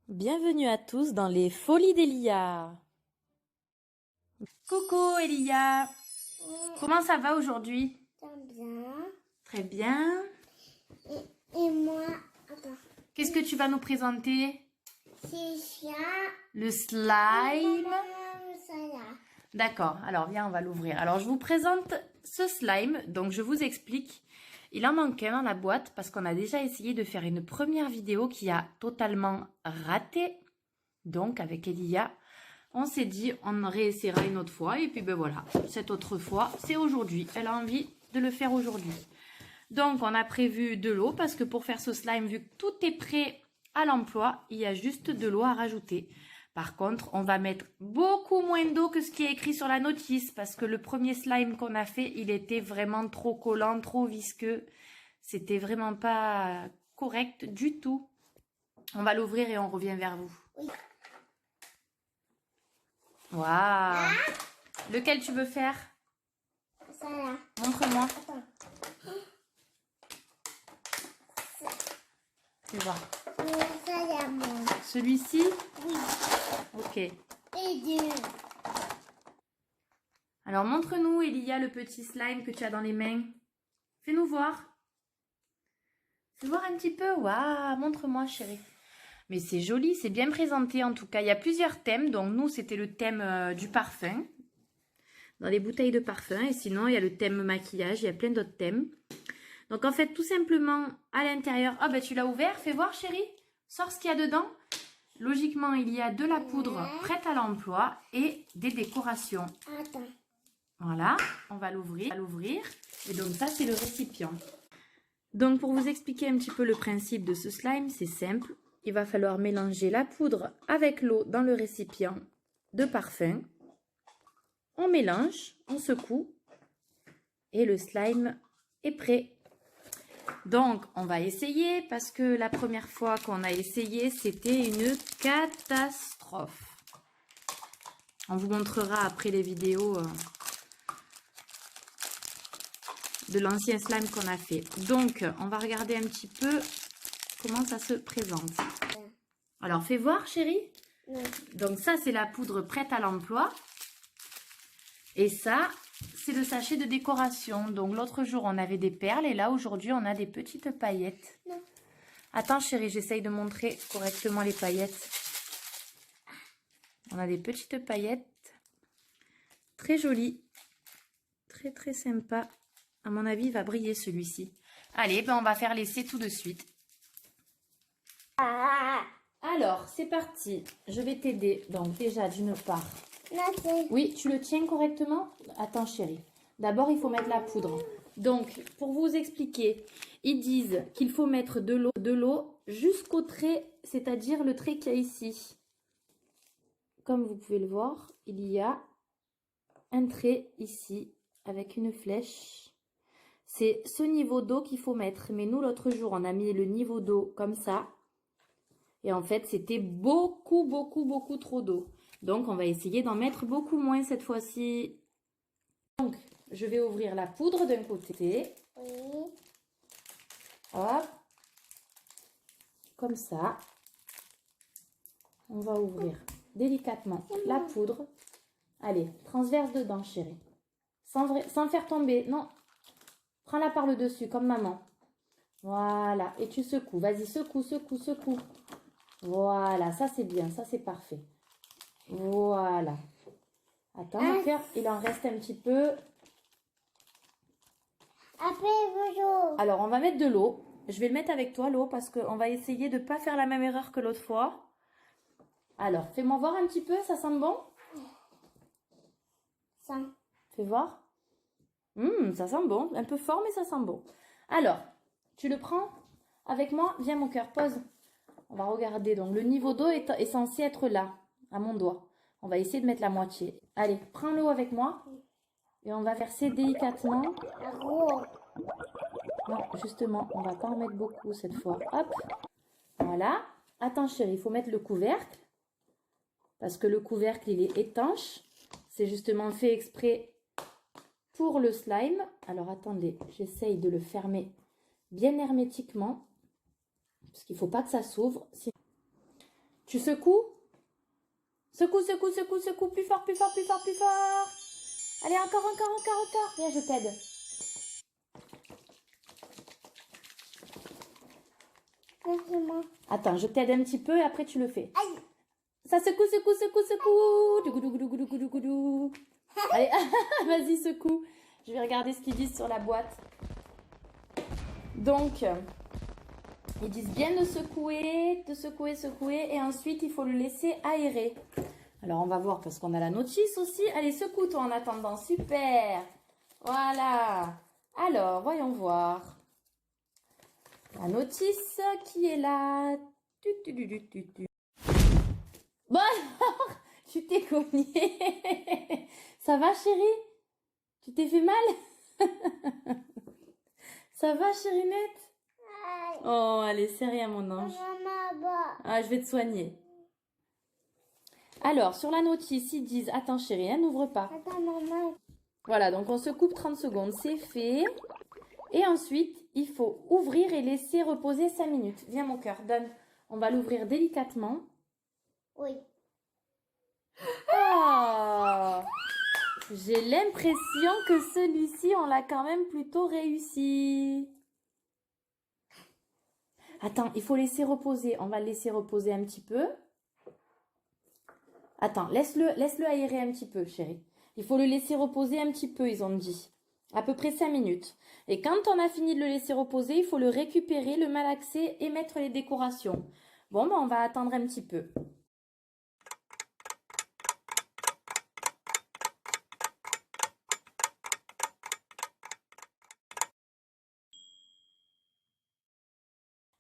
Bienvenue à tous dans les folies d'Elia. Coucou Elia, comment ça va aujourd'hui? Bien. Très bien. Et moi, attends. Qu'est-ce que tu vas nous présenter? C'est ça. Le slime. Ça là. D'accord, alors viens, on va l'ouvrir. Alors je vous présente ce slime, donc je vous explique. Il en manquait dans la boîte parce qu'on a déjà essayé de faire une première vidéo qui a totalement raté. Donc avec Elia, on s'est dit on réessayera une autre fois et puis ben voilà, cette autre fois c'est aujourd'hui. Elle a envie de le faire aujourd'hui. Donc on a prévu de l'eau parce que pour faire ce slime, vu que tout est prêt à l'emploi, il y a juste de l'eau à rajouter. Par contre, on va mettre beaucoup moins d'eau que ce qui est écrit sur la notice parce que le premier slime qu'on a fait, il était vraiment trop collant, trop visqueux. C'était vraiment pas correct du tout. On va l'ouvrir et on revient vers vous. Oui. Waouh! Lequel tu veux faire? Ça là. Montre-moi. Attends. Fais voir. Ça là, moi. Celui-ci? Oui. Ok. Et deux. Alors, montre-nous, Elia, le petit slime que tu as dans les mains. Fais-nous voir. Fais voir un petit peu. Waouh! Montre-moi, chérie. Mais c'est joli, c'est bien présenté en tout cas. Il y a plusieurs thèmes. Donc, nous, c'était le thème du parfum. Dans les bouteilles de parfum. Et sinon, il y a le thème maquillage. Il y a plein d'autres thèmes. Donc, en fait, tout simplement, à l'intérieur... Ah, ben, tu l'as ouvert. Fais voir, chérie. Sors ce qu'il y a dedans. Logiquement, il y a de la poudre prête à l'emploi et des décorations. Attends. Voilà, on va l'ouvrir. Et donc, ça, c'est le récipient. Donc, pour vous expliquer un petit peu le principe de ce slime, c'est simple. Il va falloir mélanger la poudre avec l'eau dans le récipient de parfum. On mélange, on secoue et le slime est prêt. Donc, on va essayer parce que la première fois qu'on a essayé, c'était une catastrophe. On vous montrera après les vidéos de l'ancien slime qu'on a fait. Donc, on va regarder un petit peu comment ça se présente. Alors, fais voir, chérie. Oui. Donc, ça, c'est la poudre prête à l'emploi. Et ça, c'est le sachet de décoration. Donc, l'autre jour, on avait des perles. Et là, aujourd'hui, on a des petites paillettes. Non. Attends, chérie, j'essaye de montrer correctement les paillettes. On a des petites paillettes. Très jolies. Très, très sympa. À mon avis, il va briller celui-ci. Allez, ben on va faire l'essai tout de suite. Alors, c'est parti. Je vais t'aider. Donc, déjà, d'une part... Non, Oui, tu le tiens correctement? Attends, chérie. D'abord, il faut mettre la poudre. Donc, pour vous expliquer, ils disent qu'il faut mettre de l'eau jusqu'au trait, c'est-à-dire le trait qu'il y a ici. Comme vous pouvez le voir, il y a un trait ici avec une flèche. C'est ce niveau d'eau qu'il faut mettre. Mais nous, l'autre jour, on a mis le niveau d'eau comme ça. Et en fait, c'était beaucoup, beaucoup, beaucoup trop d'eau. Donc, on va essayer d'en mettre beaucoup moins cette fois-ci. Donc, je vais ouvrir la poudre d'un côté. oui. Hop. Comme ça. On va ouvrir délicatement la poudre. Allez, transverse dedans, chérie. Sans faire tomber. Non. Prends-la par le dessus, comme maman. Voilà. Et tu secoues. Vas-y, secoue, secoue, secoue. Voilà. Ça, c'est bien. Ça, c'est parfait. Voilà. Attends, mon cœur, il en reste un petit peu. Après, bonjour. Alors, on va mettre de l'eau. Je vais le mettre avec toi, l'eau, parce qu'on va essayer de ne pas faire la même erreur que l'autre fois. Alors, fais-moi voir un petit peu, ça sent bon? Ça. Fais voir. Ça sent bon. Un peu fort, mais ça sent bon. Alors, tu le prends avec moi? Viens, mon cœur, pose. On va regarder. Donc, le niveau d'eau est censé être là, à mon doigt. On va essayer de mettre la moitié. Allez, prends l'eau avec moi. Et on va verser délicatement. Gros. Non, justement, on va pas en mettre beaucoup cette fois. Hop. Voilà. Attends, chérie, il faut mettre le couvercle. Parce que le couvercle, il est étanche. C'est justement fait exprès pour le slime. Alors, attendez, j'essaye de le fermer bien hermétiquement. Parce qu'il ne faut pas que ça s'ouvre. Tu secoues? Secoue, secoue, secoue, secoue. Plus fort, plus fort, plus fort, plus fort. Allez, encore, encore, encore, encore. Viens, je t'aide. Laisse-moi. Attends, je t'aide un petit peu et après tu le fais. Aïe. Ça secoue, secoue, secoue, secoue. Dougou, dougou, dougou, dougou, dougou, dougou. Allez, vas-y, secoue. Je vais regarder ce qu'ils disent sur la boîte. Donc, ils disent bien de secouer, secouer. Et ensuite, il faut le laisser aérer. Alors, on va voir parce qu'on a la notice aussi. Allez, secoue-toi en attendant. Super. Voilà. Alors, voyons voir. La notice qui est là. Bon alors, tu t'es cogné. Ça va, chérie? Tu t'es fait mal? Ça va, chérinette? Aïe. Oh, allez, c'est rien, mon ange. Maman, bah. Ah, je vais te soigner. Alors, sur la notice, ils disent... Attends, chérie, hein, n'ouvre pas. Attends, maman. Voilà, donc on se coupe 30 secondes. C'est fait. Et ensuite, il faut ouvrir et laisser reposer 5 minutes. Viens, mon cœur, donne. On va l'ouvrir délicatement. Oui. Oh! J'ai l'impression que celui-ci, on l'a quand même plutôt réussi. Attends, il faut laisser reposer. On va le laisser reposer un petit peu. Attends, laisse-le aérer un petit peu, chérie. Il faut le laisser reposer un petit peu, ils ont dit. À peu près 5 minutes. Et quand on a fini de le laisser reposer, il faut le récupérer, le malaxer et mettre les décorations. Bon, ben on va attendre un petit peu.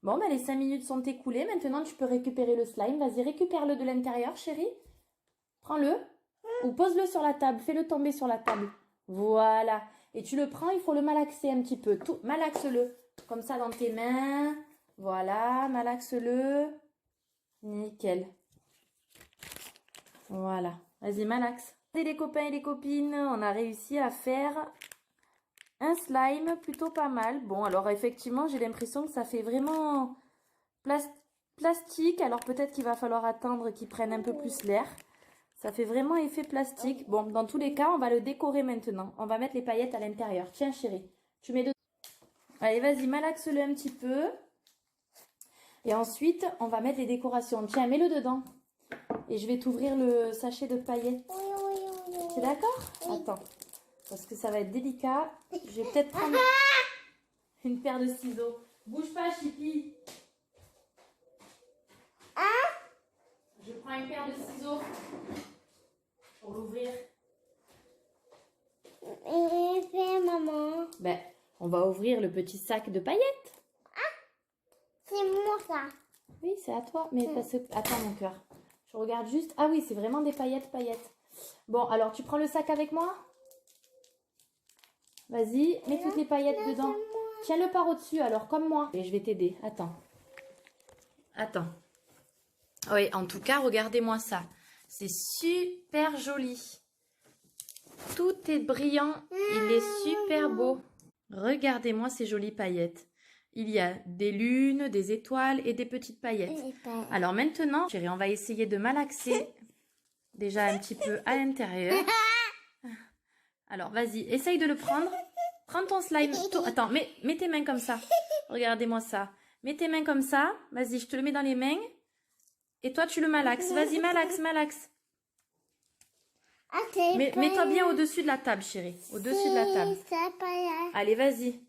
Bon, ben les 5 minutes sont écoulées. Maintenant, tu peux récupérer le slime. Vas-y, récupère-le de l'intérieur, chérie. Prends-le. Ou pose-le sur la table. Fais-le tomber sur la table. Voilà. Et tu le prends, il faut le malaxer un petit peu. Tout, malaxe-le. Comme ça dans tes mains. Voilà, malaxe-le. Nickel. Voilà. Vas-y, malaxe. Et les copains et les copines, on a réussi à faire un slime plutôt pas mal. Bon, alors effectivement, j'ai l'impression que ça fait vraiment plastique. Alors peut-être qu'il va falloir attendre qu'il prenne un peu plus l'air. Ça fait vraiment effet plastique. Bon, dans tous les cas, on va le décorer maintenant. On va mettre les paillettes à l'intérieur. Tiens, chérie, tu mets dedans. Allez, vas-y, malaxe-le un petit peu. Et ensuite, on va mettre les décorations. Tiens, mets-le dedans. Et je vais t'ouvrir le sachet de paillettes. Oui. T'es d'accord? Attends, parce que ça va être délicat. Je vais peut-être prendre une paire de ciseaux. Bouge pas, Chippy. Je prends une paire de ciseaux pour l'ouvrir. Et fais, maman. Ben, on va ouvrir le petit sac de paillettes. C'est moi, ça. Oui, c'est à toi. Mais attends, mon cœur. Je regarde juste. Ah oui, c'est vraiment des paillettes. Bon, alors tu prends le sac avec moi? Vas-y, mets toutes les paillettes dedans. Tiens-le par au-dessus, alors, comme moi. Et je vais t'aider. Attends. Oui, en tout cas, regardez-moi ça. C'est super joli. Tout est brillant. Il est super beau. Regardez-moi ces jolies paillettes. Il y a des lunes, des étoiles et des petites paillettes. Alors maintenant, chérie, on va essayer de malaxer déjà un petit peu à l'intérieur. Alors, vas-y, essaye de le prendre. Prends ton slime. Attends, mets tes mains comme ça. Regardez-moi ça. Mets tes mains comme ça. Vas-y, je te le mets dans les mains. Et toi, tu le malaxes. Vas-y, malaxe. Mets-toi bien au-dessus de la table, chérie. Au-dessus de la table. Allez, vas-y.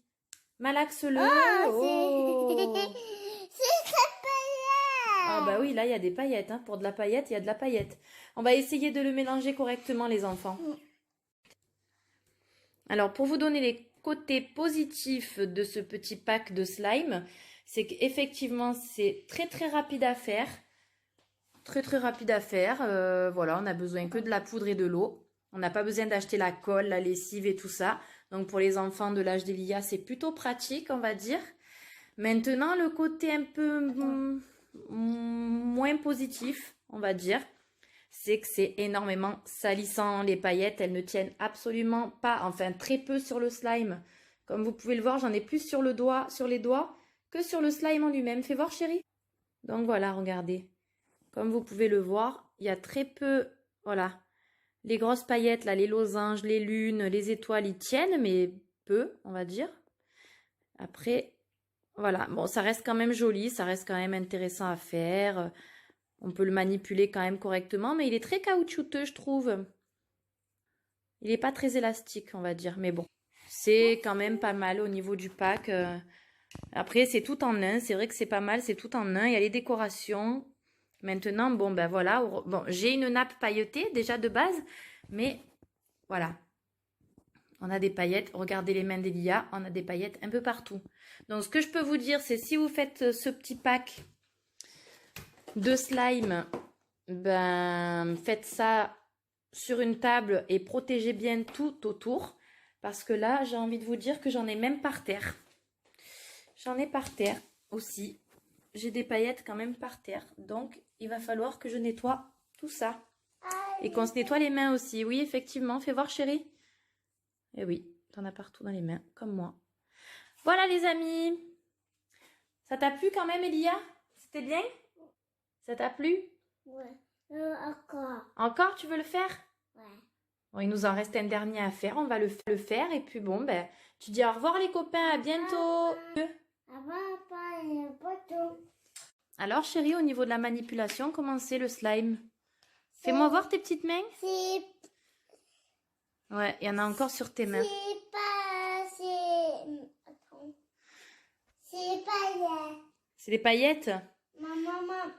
Malaxe-le. Oh. Ah bah oui, là, il y a des paillettes. Hein. Pour de la paillette, il y a de la paillette. On va essayer de le mélanger correctement, les enfants. Alors, pour vous donner les côtés positifs de ce petit pack de slime, c'est qu'effectivement, c'est très très rapide à faire. Très rapide à faire. Voilà, on n'a besoin que de la poudre et de l'eau. On n'a pas besoin d'acheter la colle, la lessive et tout ça. Donc pour les enfants de l'âge d'Elia, c'est plutôt pratique, on va dire. Maintenant, le côté un peu moins positif, on va dire, c'est que c'est énormément salissant. Les paillettes, elles ne tiennent absolument pas, enfin très peu sur le slime. Comme vous pouvez le voir, j'en ai plus sur les doigts que sur le slime en lui-même. Fais voir, chérie. Donc voilà, regardez. Comme vous pouvez le voir, il y a très peu, voilà, les grosses paillettes, là, les losanges, les lunes, les étoiles, ils tiennent, mais peu, on va dire. Après, voilà, bon, ça reste quand même joli, ça reste quand même intéressant à faire. On peut le manipuler quand même correctement, mais il est très caoutchouteux, je trouve. Il n'est pas très élastique, on va dire, mais bon. C'est quand même pas mal au niveau du pack. Après, c'est tout en un. C'est vrai que c'est pas mal, c'est tout en un. Il y a les décorations. Maintenant, bon, ben voilà. Bon, j'ai une nappe pailletée déjà de base, mais voilà. On a des paillettes. Regardez les mains d'Elia. On a des paillettes un peu partout. Donc, ce que je peux vous dire, c'est si vous faites ce petit pack de slime, ben, faites ça sur une table et protégez bien tout autour. Parce que là, j'ai envie de vous dire que j'en ai même par terre. J'en ai par terre aussi. J'ai des paillettes quand même par terre. Donc, il va falloir que je nettoie tout ça. Et qu'on se nettoie les mains aussi. Oui, effectivement. Fais voir, chérie. Eh oui, t'en as partout dans les mains, comme moi. Voilà, les amis. Ça t'a plu quand même, Elia? C'était bien? Ça t'a plu? Ouais. Encore. Encore, tu veux le faire? Ouais. Bon, il nous en reste un dernier à faire. On va le faire. Et puis bon, ben, tu dis au revoir les copains. À bientôt. Alors, chérie, au niveau de la manipulation, comment c'est le slime? Fais-moi voir tes petites mains. Ouais, il y en a encore sur tes mains. C'est pas... C'est... Attends. C'est paillettes. C'est des paillettes? Maman.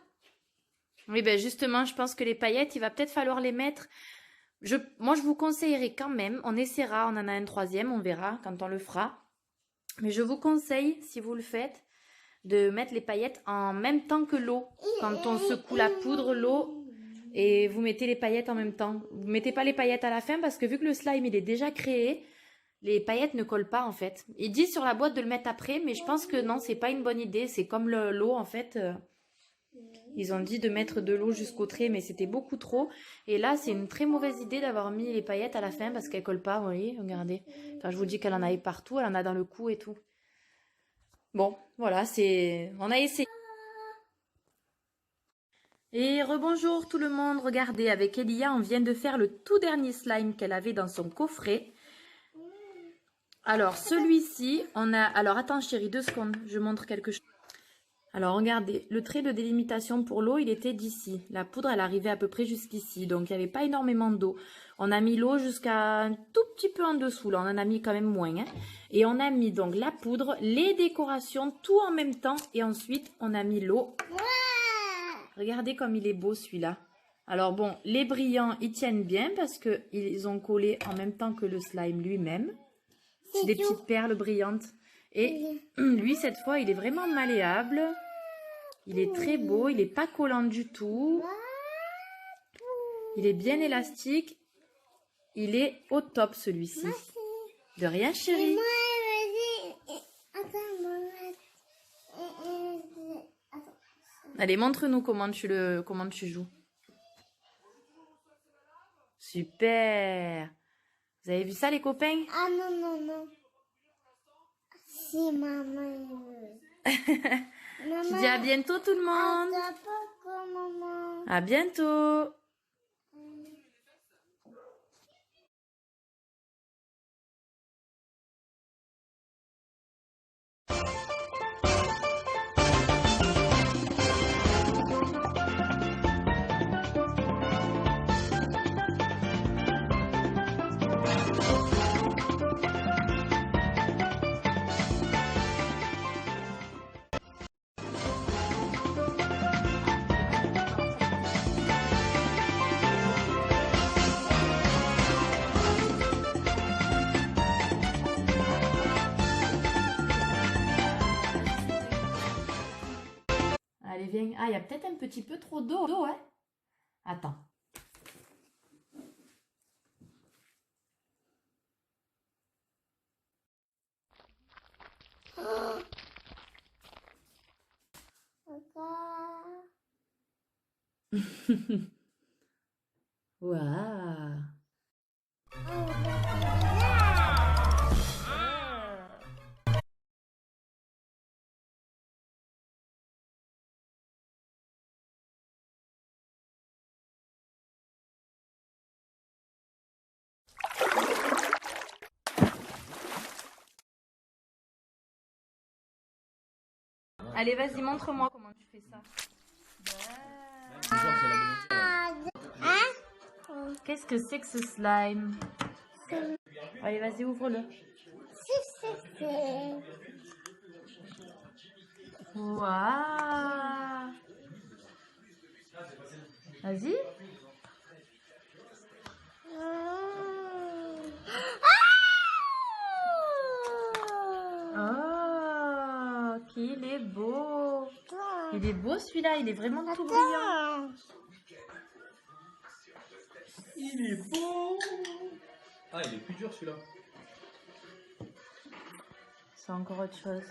Oui, ben justement, je pense que les paillettes, il va peut-être falloir les mettre. Moi, je vous conseillerais quand même, on essaiera, on en a un troisième, on verra quand on le fera. Mais je vous conseille, si vous le faites, de mettre les paillettes en même temps que l'eau. Quand on secoue la poudre, l'eau, et vous mettez les paillettes en même temps. Vous mettez pas les paillettes à la fin parce que vu que le slime, il est déjà créé, les paillettes ne collent pas en fait. Il dit sur la boîte de le mettre après, mais je pense que non, c'est pas une bonne idée. C'est comme l'eau en fait. Ils ont dit de mettre de l'eau jusqu'au trait, mais c'était beaucoup trop. Et là, c'est une très mauvaise idée d'avoir mis les paillettes à la fin parce qu'elles collent pas, vous voyez, regardez. Quand je vous dis qu'elle en avait partout, elle en a dans le cou et tout. Bon, voilà, on a essayé. Et rebonjour tout le monde, regardez, avec Elia, on vient de faire le tout dernier slime qu'elle avait dans son coffret. Alors, celui-ci, on a... Alors, attends chérie, 2 secondes, je montre quelque chose. Alors, regardez, le trait de délimitation pour l'eau, il était d'ici. La poudre, elle arrivait à peu près jusqu'ici, donc il n'y avait pas énormément d'eau. On a mis l'eau jusqu'à un tout petit peu en dessous, là, on en a mis quand même moins. Hein. Et on a mis donc la poudre, les décorations, tout en même temps. Et ensuite, on a mis l'eau. Regardez comme il est beau celui-là. Alors bon, les brillants, ils tiennent bien parce qu'ils ont collé en même temps que le slime lui-même. C'est des petites perles brillantes. Et lui, cette fois, il est vraiment malléable. Il est très beau, il n'est pas collant du tout. Il est bien élastique. Il est au top celui-ci. De rien, chérie. Allez, montre-nous comment tu joues. Super. Vous avez vu ça, les copains? Ah non. C'est maman. Tu dis à bientôt tout le monde. Maman. À bientôt. Allez, viens. Ah, il y a peut-être un petit peu trop d'eau, hein? Attends. Waouh. Allez, vas-y, montre-moi comment tu fais ça. Qu'est-ce que c'est que ce slime? Allez, vas-y, ouvre-le. Waouh! Vas-y. Oh, qu'il est beau. Il est beau celui-là, il est vraiment tout brillant. Il est beau. Ah, il est plus dur celui-là. C'est encore autre chose.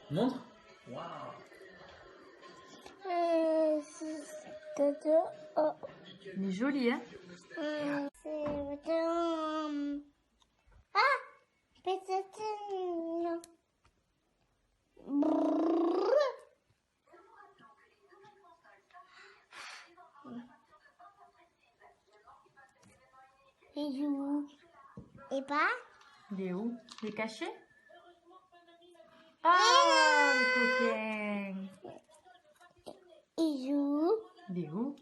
Montre. Waouh. Il est joli, hein? Peut-être non. Et où? Et pas? Il est où? Il est caché? Ah, le coquin! Et où? Il est où?